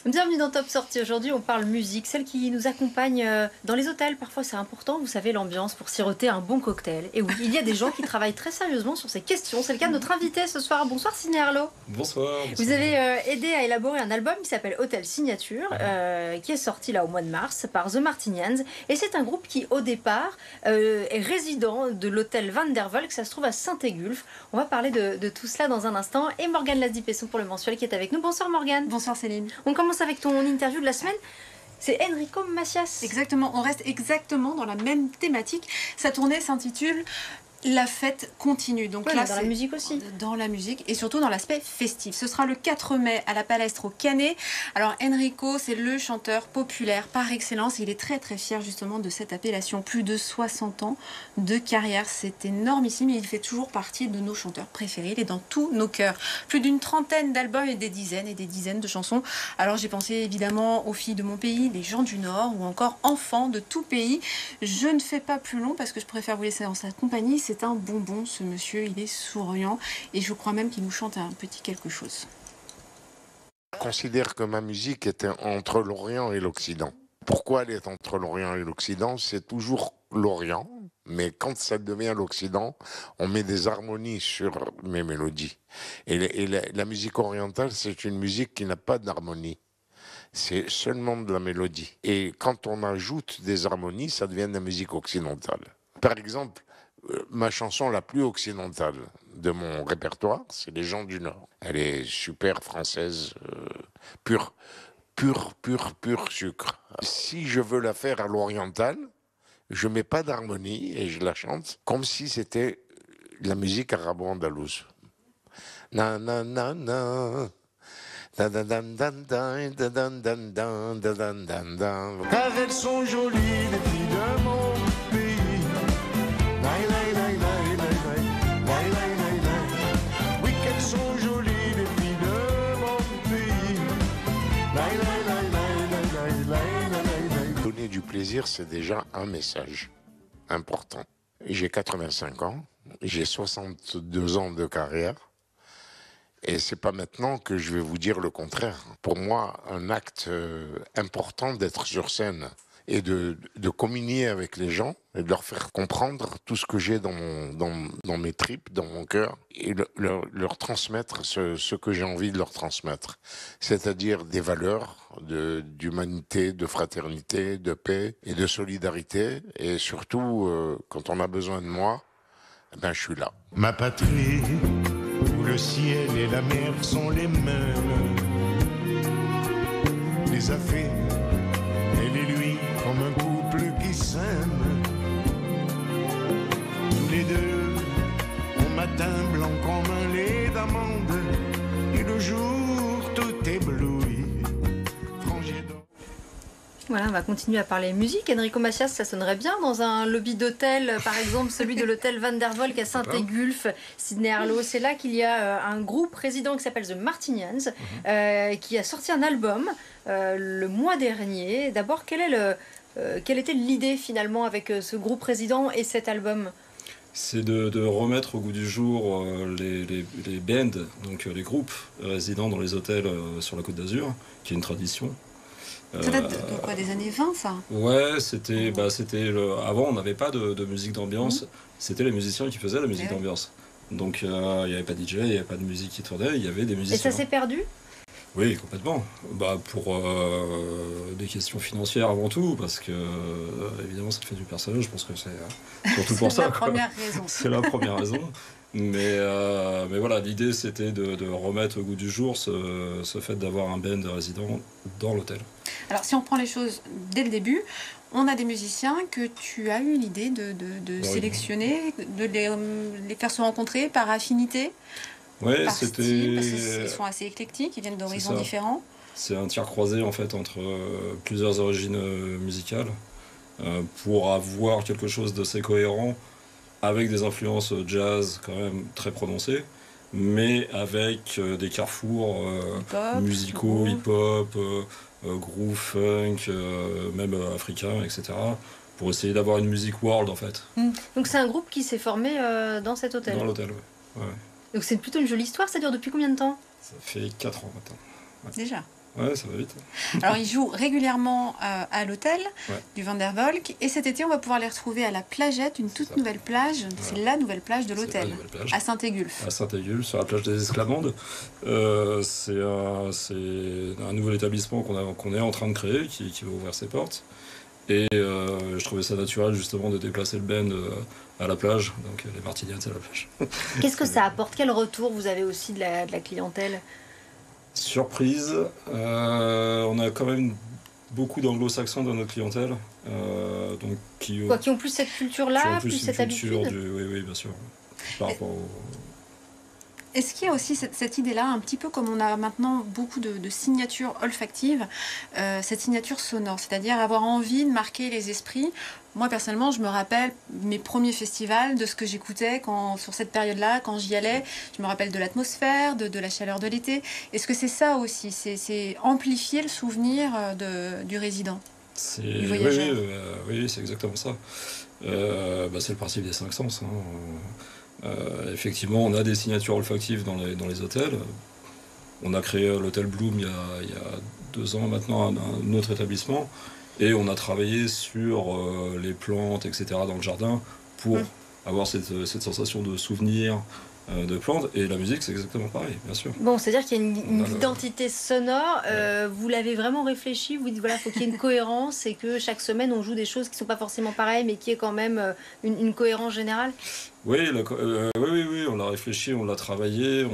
Bienvenue dans Top Sortie. Aujourd'hui, on parle musique, celle qui nous accompagne dans les hôtels. Parfois, c'est important, vous savez, l'ambiance pour siroter un bon cocktail. Et oui, il y a des gens qui travaillent très sérieusement sur ces questions. C'est le cas de notre invité ce soir. Bonsoir, Sidney Arlo. Bonsoir. Vous avez aidé à élaborer un album qui s'appelle Hôtel Signature, qui est sorti là au mois de mars par The Martinians. Et c'est un groupe qui, au départ, est résident de l'hôtel Van der Valk. Ça se trouve à Saint-Égulphe. On va parler de tout cela dans un instant. Et Morgane Lasdi-Pesson pour le mensuel qui est avec nous. Bonsoir, Morgane. Bonsoir, Céline. On commence avec ton interview de la semaine. C'est Enrico Macias. Exactement, on reste exactement dans la même thématique. Sa tournée s'intitule La fête continue. Donc ouais, là, dans la musique aussi. Dans la musique et surtout dans l'aspect festif. Ce sera le 4 mai à la Palestre au Canet. Alors Enrico, c'est le chanteur populaire par excellence. Il est très très fier justement de cette appellation. Plus de 60 ans de carrière, c'est énormissime. Et il fait toujours partie de nos chanteurs préférés. Il est dans tous nos cœurs. Plus d'une trentaine d'albums et des dizaines de chansons. Alors j'ai pensé évidemment aux filles de mon pays, les gens du Nord ou encore enfants de tout pays. Je ne fais pas plus long parce que je préfère vous laisser en sa compagnie. C'est un bonbon, ce monsieur, il est souriant et je crois même qu'il nous chante un petit quelque chose. Je considère que ma musique est entre l'Orient et l'Occident. Pourquoi elle est entre l'Orient et l'Occident? C'est toujours l'Orient, mais quand ça devient l'Occident, on met des harmonies sur mes mélodies. Et la musique orientale, c'est une musique qui n'a pas d'harmonie. C'est seulement de la mélodie. Et quand on ajoute des harmonies, ça devient de la musique occidentale. Par exemple, ma chanson la plus occidentale de mon répertoire, c'est Les gens du Nord. Elle est super française, pur sucre. Si je veux la faire à l'orientale, je mets pas d'harmonie et je la chante comme si c'était la musique arabo-andalouse. Na na na na. Car elles sont jolies les filles de mon pays. Oui, qu'elles sont jolies les filles de mon pays. Donner du plaisir, c'est déjà un message important. J'ai 85 ans, j'ai 62 ans de carrière. Et c'est pas maintenant que je vais vous dire le contraire. Pour moi, un acte important d'être sur scène et de communier avec les gens et de leur faire comprendre tout ce que j'ai dans mes tripes, dans mon cœur, et leur transmettre ce que j'ai envie de leur transmettre. C'est-à-dire des valeurs d'humanité, de fraternité, de paix et de solidarité. Et surtout, quand on a besoin de moi, ben, je suis là. Ma patrie, où le ciel et la mer sont les mêmes, les a fait, elle et lui, comme un couple qui s'aime. Tous les deux, au matin blanc comme un lait d'amande, et le jour tout ébloui, frangé d'or. Voilà, on va continuer à parler musique. Enrico Macias, ça sonnerait bien dans un lobby d'hôtel, par exemple celui de l'hôtel Van der Valk à Saint-Égulphe, Sidney Arlo. C'est là qu'il y a un groupe résident qui s'appelle The Martinians, qui a sorti un album le mois dernier. D'abord, quelle était l'idée finalement avec ce groupe résident et cet album? C'est de remettre au goût du jour les bands, donc les groupes résidents dans les hôtels sur la Côte d'Azur, qui est une tradition. Ça date de quoi, des années 20, ça? Ouais, avant on n'avait pas de musique d'ambiance, c'était les musiciens qui faisaient la musique d'ambiance. Donc il n'y avait pas de DJ, il n'y avait pas de musique qui tournait, il y avait des musiciens. Et ça s'est perdu? Oui, complètement. Pour des questions financières avant tout, parce que évidemment ça fait du personnage, je pense que c'est surtout pour ça. C'est la première raison. C'est la première raison. Mais voilà, l'idée c'était de remettre au goût du jour ce fait d'avoir un band résident dans l'hôtel. Alors si on prend les choses dès le début, on a des musiciens que tu as eu l'idée de sélectionner, de les faire se rencontrer par affinité, ouais, par c'était... style, parce qu'ils sont assez éclectiques, ils viennent d'horizons différents. C'est un tir croisé en fait entre plusieurs origines musicales pour avoir quelque chose d'assez cohérent, avec des influences jazz quand même très prononcées, mais avec des carrefours musicaux, hip-hop, groove, funk, même africain, etc. Pour essayer d'avoir une musique world en fait. Donc c'est un groupe qui s'est formé dans cet hôtel? Dans l'hôtel, oui. Ouais. Donc c'est plutôt une jolie histoire, ça dure depuis combien de temps? Ça fait 4 ans maintenant. Ouais. Déjà. Ouais, ça va vite. Alors, ils jouent régulièrement à l'hôtel Ouais. du Van der Volk. Et cet été, on va pouvoir les retrouver à la Plagette, une toute nouvelle plage. C'est la nouvelle plage de C'est la l'hôtel, nouvelle plage. à Saint-Égulf. À Saint-Égulf, sur la plage des Esclamandes. C'est un nouvel établissement qu'on est en train de créer, qui va ouvrir ses portes. Et je trouvais ça naturel justement de déplacer le band à la plage, donc les Martinians à la plage. Qu'est-ce que ça apporte? Quel retour vous avez aussi de la clientèle? Surprise, on a quand même beaucoup d'anglo-saxons dans notre clientèle, donc qui Qui ont plus cette culture-là, ont plus une cette culture habitude? oui, bien sûr. Par rapport au... Est-ce qu'il y a aussi cette idée-là, un petit peu comme on a maintenant beaucoup de signatures olfactives, cette signature sonore, c'est-à-dire avoir envie de marquer les esprits? Moi, personnellement, je me rappelle mes premiers festivals, de ce que j'écoutais sur cette période-là, quand j'y allais. Je me rappelle de l'atmosphère, de la chaleur de l'été. Est-ce que c'est ça aussi? C'est amplifier le souvenir du résident, du voyageur? Oui, c'est exactement ça. C'est le principe des 5 sens. Effectivement, on a des signatures olfactives dans les hôtels. On a créé l'hôtel Bloom il y a 2 ans maintenant, un autre établissement. Et on a travaillé sur les plantes, etc. dans le jardin pour avoir cette sensation de souvenir de plantes. Et la musique, c'est exactement pareil, bien sûr. Bon, c'est-à-dire qu'il y a une identité sonore. Vous l'avez vraiment réfléchi. Vous dites, voilà, il faut qu'il y ait une cohérence et que chaque semaine, on joue des choses qui ne sont pas forcément pareilles, mais qui est quand même une cohérence générale. Oui, oui, on l'a réfléchi, on l'a travaillé,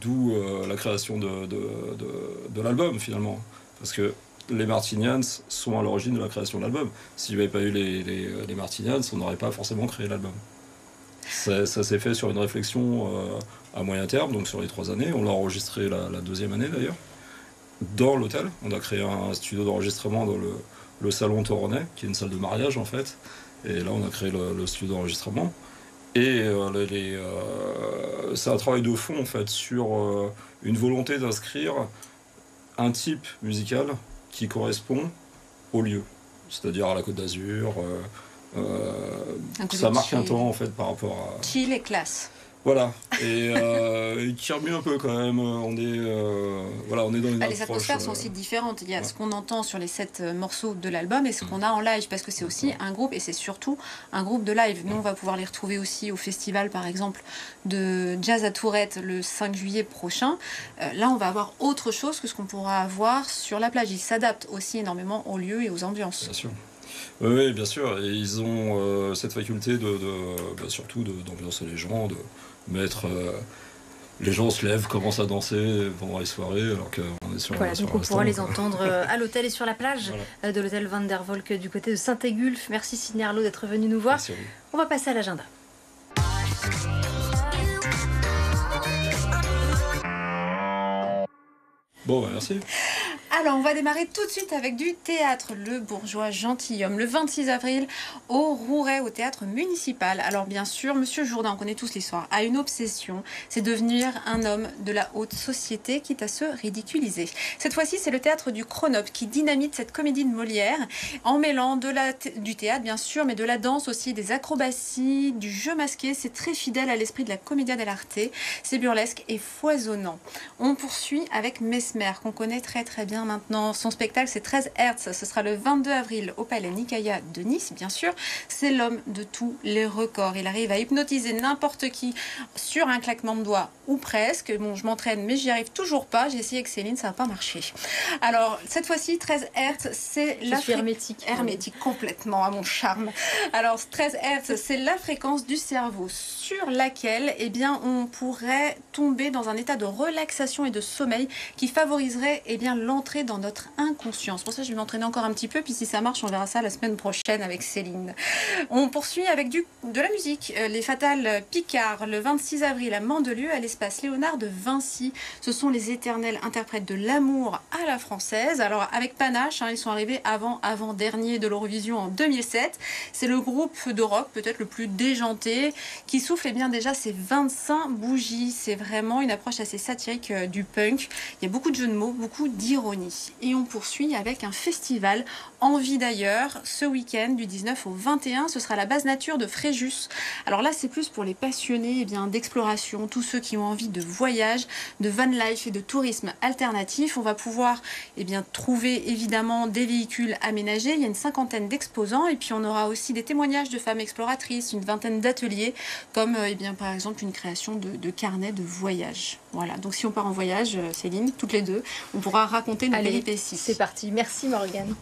d'où la création de l'album, finalement. Parce que les Martinians sont à l'origine de la création de l'album. S'il n'y avait pas eu les Martinians, on n'aurait pas forcément créé l'album. Ça s'est fait sur une réflexion à moyen terme, donc sur les 3 années. On l'a enregistré la 2e année d'ailleurs, dans l'hôtel. On a créé un studio d'enregistrement dans le salon Toronnet, qui est une salle de mariage en fait. Et là, on a créé le studio d'enregistrement. Et c'est un travail de fond en fait sur une volonté d'inscrire un type musical qui correspond au lieu, c'est-à-dire à la Côte d'Azur. Ça marque un temps en fait par rapport à... Chill et classe. Voilà, et qui remue un peu quand même. On est dans une approche... Les atmosphères sont aussi différentes. Il y a ce qu'on entend sur les 7 morceaux de l'album et ce qu'on a en live, parce que c'est aussi un groupe et c'est surtout un groupe de live. Nous, on va pouvoir les retrouver aussi au festival, par exemple, de Jazz à Tourette le 5 juillet prochain. Là, on va avoir autre chose que ce qu'on pourra avoir sur la plage. Ils s'adaptent aussi énormément aux lieux et aux ambiances. Bien sûr. Oui, bien sûr. Et ils ont cette faculté surtout d'ambiancer les gens, de mettre... les gens se lèvent, commencent à danser pendant les soirées, alors qu'on est sur Voilà, sur donc un on pourra instant. les entendre à l'hôtel et sur la plage de l'hôtel Van der Volk du côté de Saint-Égulf. Merci Sidney Arlo d'être venu nous voir. Merci à vous. On va passer à l'agenda. Bon, merci. Alors, on va démarrer tout de suite avec du théâtre Le Bourgeois Gentilhomme, le 26 avril, au Rouret, au théâtre municipal. Alors, bien sûr, Monsieur Jourdain, on connaît tous l'histoire, a une obsession, c'est devenir un homme de la haute société, quitte à se ridiculiser. Cette fois-ci, c'est le théâtre du Chronope qui dynamite cette comédie de Molière, en mêlant du théâtre, bien sûr, mais de la danse aussi, des acrobaties, du jeu masqué. C'est très fidèle à l'esprit de la Commedia dell'arte. C'est burlesque et foisonnant. On poursuit avec Mesmer, qu'on connaît très très bien maintenant. Son spectacle, c'est 13 Hertz. Ce sera le 22 avril au Palais Nicaïa de Nice, bien sûr. C'est l'homme de tous les records. Il arrive à hypnotiser n'importe qui sur un claquement de doigts ou presque. Bon, je m'entraîne, mais j'y arrive toujours pas. J'ai essayé avec Céline, ça n'a pas marché. Alors, cette fois-ci, 13 Hertz, c'est Je suis hermétique. Hermétique complètement à mon charme. Alors, 13 Hertz, c'est la fréquence du cerveau sur laquelle, eh bien, on pourrait tomber dans un état de relaxation et de sommeil qui favoriserait, eh bien, l'entrée dans notre inconscience. Pour ça, je vais m'entraîner encore un petit peu, puis si ça marche, on verra ça la semaine prochaine avec Céline. On poursuit avec de la musique. Les Fatales Picard, le 26 avril à Mandelieu, à l'espace Léonard de Vinci. Ce sont les éternels interprètes de l'amour à la française. Alors, avec panache, ils sont arrivés avant-dernier de l'Eurovision en 2007. C'est le groupe de rock, peut-être le plus déjanté, qui souffle eh bien déjà ses 25 bougies. C'est vraiment une approche assez satirique du punk. Il y a beaucoup de jeux de mots, beaucoup d'ironie. Chamonix. Et on poursuit avec un festival Envie d'ailleurs, ce week-end du 19 au 21, ce sera la base nature de Fréjus. Alors là, c'est plus pour les passionnés d'exploration, tous ceux qui ont envie de voyage, de van life et de tourisme alternatif. On va pouvoir trouver évidemment des véhicules aménagés. Il y a une 50aine d'exposants et puis on aura aussi des témoignages de femmes exploratrices, une 20aine d'ateliers, comme par exemple une création de carnets de voyage. Voilà, donc si on part en voyage, Céline, toutes les deux, on pourra raconter nos péripéties. C'est parti, merci Morgane.